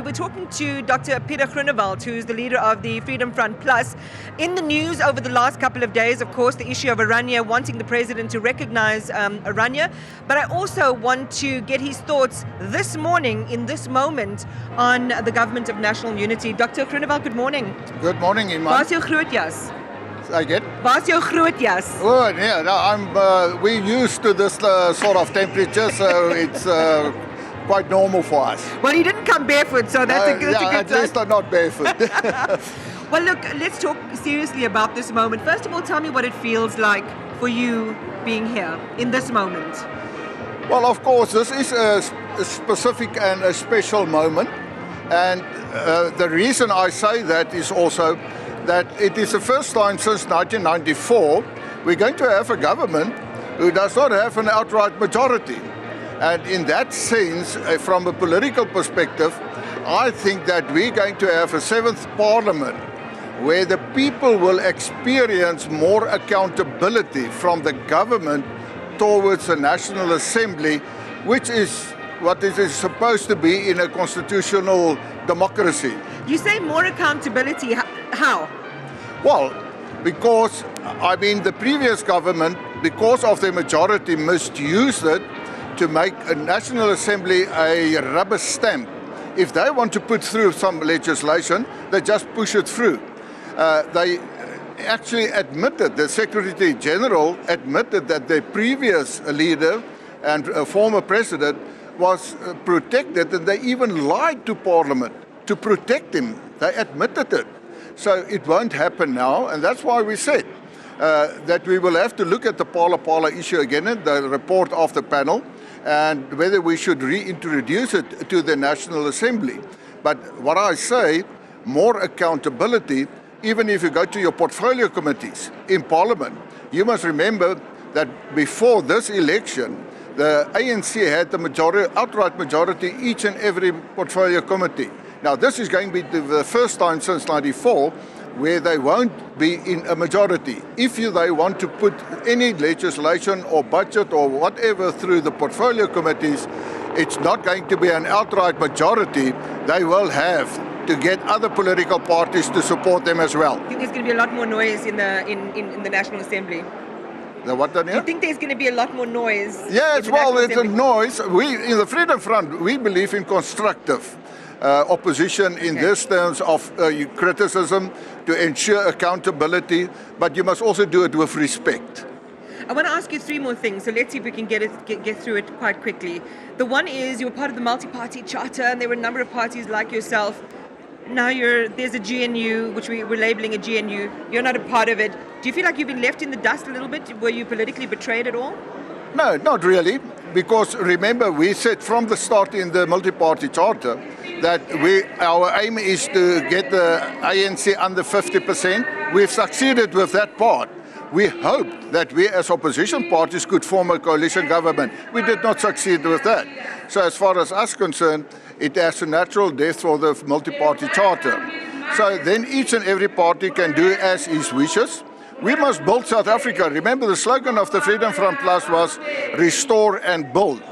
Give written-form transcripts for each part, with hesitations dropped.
we're talking to Dr. Pieter Groenewald, who's the leader of the Freedom Front Plus. In the news over the last couple of days, of course, the issue of Orania, wanting the president to recognize Orania. But I also want to get his thoughts this morning, in this moment, on the government of national unity. Dr. Groenewald, good morning. Good morning, Iman. Waar is jou grootjas? Again? Waar is jou grootjas? Oh, yeah, no, we're used to this sort of temperature, so it's quite normal for us. Well, you didn't come barefoot, so that's a good at least I'm not barefoot. Well, look, let's talk seriously about this moment. First of all, tell me what it feels like for you being here in this moment. Well, of course, this is a specific and a special moment. And the reason I say that is also that it is the first time since 1994 we're going to have a government who does not have an outright majority. And in that sense, from a political perspective, I think that we're going to have a seventh parliament where the people will experience more accountability from the government towards the National Assembly, which is what it is supposed to be in a constitutional democracy. You say more accountability. How? Well, because, the previous government, because of their majority, misused it to make a National Assembly a rubber stamp. If they want to put through some legislation, they just push it through. They actually admitted, the Secretary General admitted that their previous leader and former president was protected, and they even lied to Parliament to protect him. They admitted it. So it won't happen now, and that's why we said that we will have to look at the Phala Phala issue again, the report of the panel, and whether we should reintroduce it to the National Assembly. But what I say, more accountability, even if you go to your portfolio committees in Parliament. You must remember that before this election, the ANC had the outright majority each and every portfolio committee. Now this is going to be the first time since '94 where they won't be in a majority. If they want to put any legislation or budget or whatever through the portfolio committees, it's not going to be an outright majority. They will have to get other political parties to support them as well. I think there's going to be a lot more noise in the National Assembly. The what, Daniel? You think there's going to be a lot more noise? Yes, well, it's a noise. We, in the Freedom Front, we believe in constructive opposition in this terms of criticism to ensure accountability, but you must also do it with respect. I want to ask you three more things, so let's see if we can get through it quite quickly. The one is you're part of the Multiparty Charter, and there were a number of parties like yourself. Now there's a GNU, which we're labeling a GNU. You're not a part of it. Do you feel like you've been left in the dust a little bit? Were you politically betrayed at all? No, not really. Because remember, we said from the start in the Multiparty Charter that our aim is to get the ANC under 50%. We've succeeded with that part. We hoped that we as opposition parties could form a coalition government. We did not succeed with that. So as far as us concerned, it has a natural death for the Multiparty Charter. So then each and every party can do as it wishes. We must build South Africa. Remember, the slogan of the Freedom Front Plus was restore and build.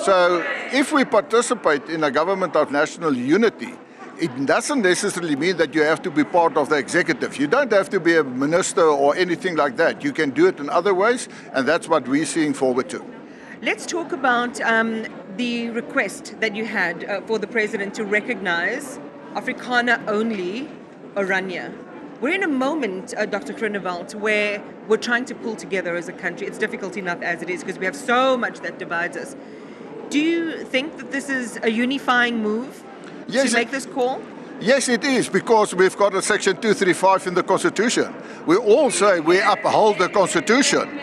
So if we participate in a government of national unity, it doesn't necessarily mean that you have to be part of the executive. You don't have to be a minister or anything like that. You can do it in other ways, and that's what we're seeing forward to. Let's talk about the request that you had for the president to recognize Afrikaner-only Orania. We're in a moment, Dr. Groenewald, where we're trying to pull together as a country. It's difficult enough as it is because we have so much that divides us. Do you think that this is a unifying move to make this call? Yes, it is, because we've got a Section 235 in the Constitution. We all say we uphold the Constitution.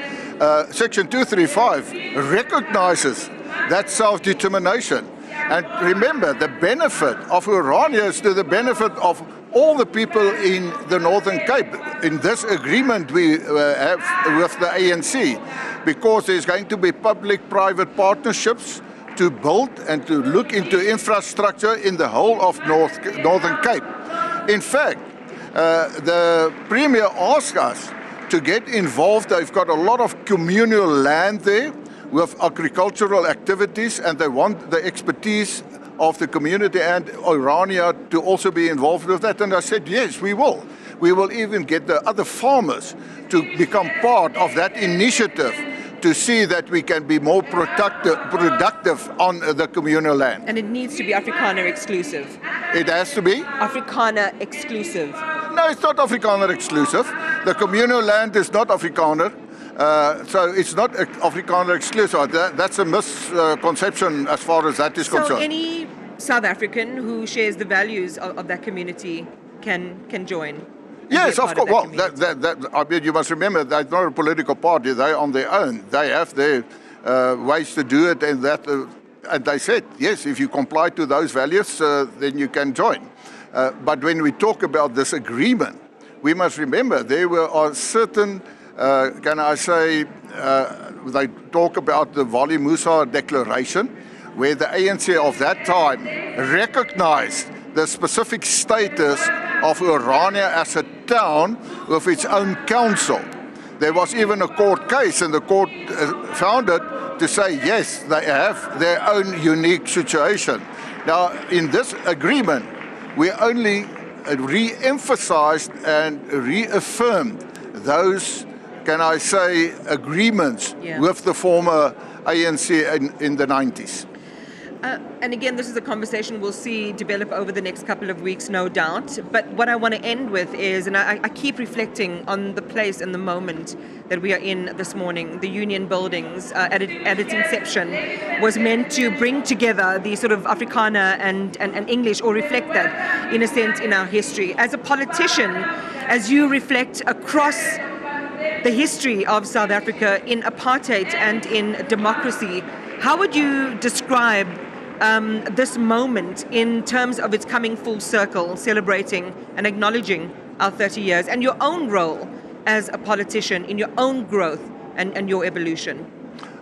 Section 235 recognizes that self-determination. And remember, the benefit of Orania is to the benefit of all the people in the Northern Cape. In this agreement we have with the ANC, because there's going to be public-private partnerships to build and to look into infrastructure in the whole of Northern Cape. In fact, the Premier asked us to get involved. They've got a lot of communal land there with agricultural activities, and they want the expertise of the community and Orania to also be involved with that? And I said, yes, we will. We will even get the other farmers to become part of that initiative to see that we can be more productive on the communal land. And it needs to be Afrikaner exclusive. It has to be? Afrikaner exclusive. No, it's not Afrikaner exclusive. The communal land is not Afrikaner. So it's not Afrikaner exclusive. That's a misconception as far as that is concerned. So any South African who shares the values of that community can join? Yes, of course. Well, I mean, you must remember they're not a political party. They're on their own. They have their ways to do it, and and they said, yes, if you comply to those values, then you can join. But when we talk about this agreement, we must remember there are certain, can I say, they talk about the Volumusa Declaration, where the ANC of that time recognized the specific status of Orania as a town with its own council. There was even a court case, and the court found it to say, yes, they have their own unique situation. Now, in this agreement, we only re-emphasized and reaffirmed those, can I say, agreements with the former ANC in the 90s. And again, this is a conversation we'll see develop over the next couple of weeks, no doubt. But what I want to end with is, and I keep reflecting on the place and the moment that we are in this morning. The Union Buildings, at its inception, was meant to bring together the sort of Afrikaner and English, or reflect that, in a sense, in our history. As a politician, as you reflect across the history of South Africa in apartheid and in democracy, how would you describe this moment in terms of its coming full circle, celebrating and acknowledging our 30 years, and your own role as a politician in your own growth and your evolution?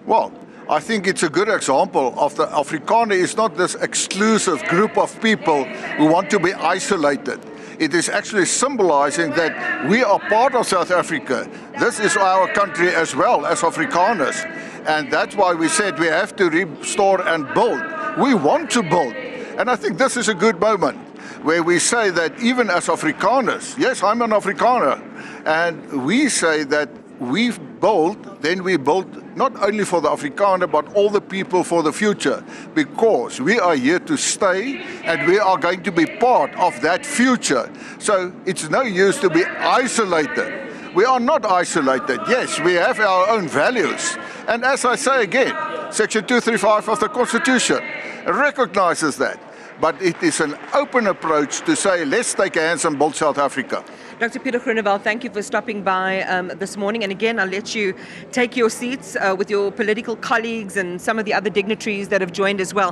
Well, I think it's a good example of the Afrikaner is not this exclusive group of people who want to be isolated. It is actually symbolizing that we are part of South Africa. This is our country as well as Afrikaners. And that's why we said we have to restore and build. We want to build. And I think this is a good moment where we say that even as Afrikaners, yes, I'm an Afrikaner, and we say that we build, then we build not only for the Afrikaner, but all the people for the future, because we are here to stay and we are going to be part of that future. So it's no use to be isolated. We are not isolated. Yes, we have our own values. And as I say again, Section 235 of the Constitution recognizes that. But it is an open approach to say, let's take hands and build South Africa. Dr. Pieter Groenewald, thank you for stopping by this morning. And again, I'll let you take your seats with your political colleagues and some of the other dignitaries that have joined as well.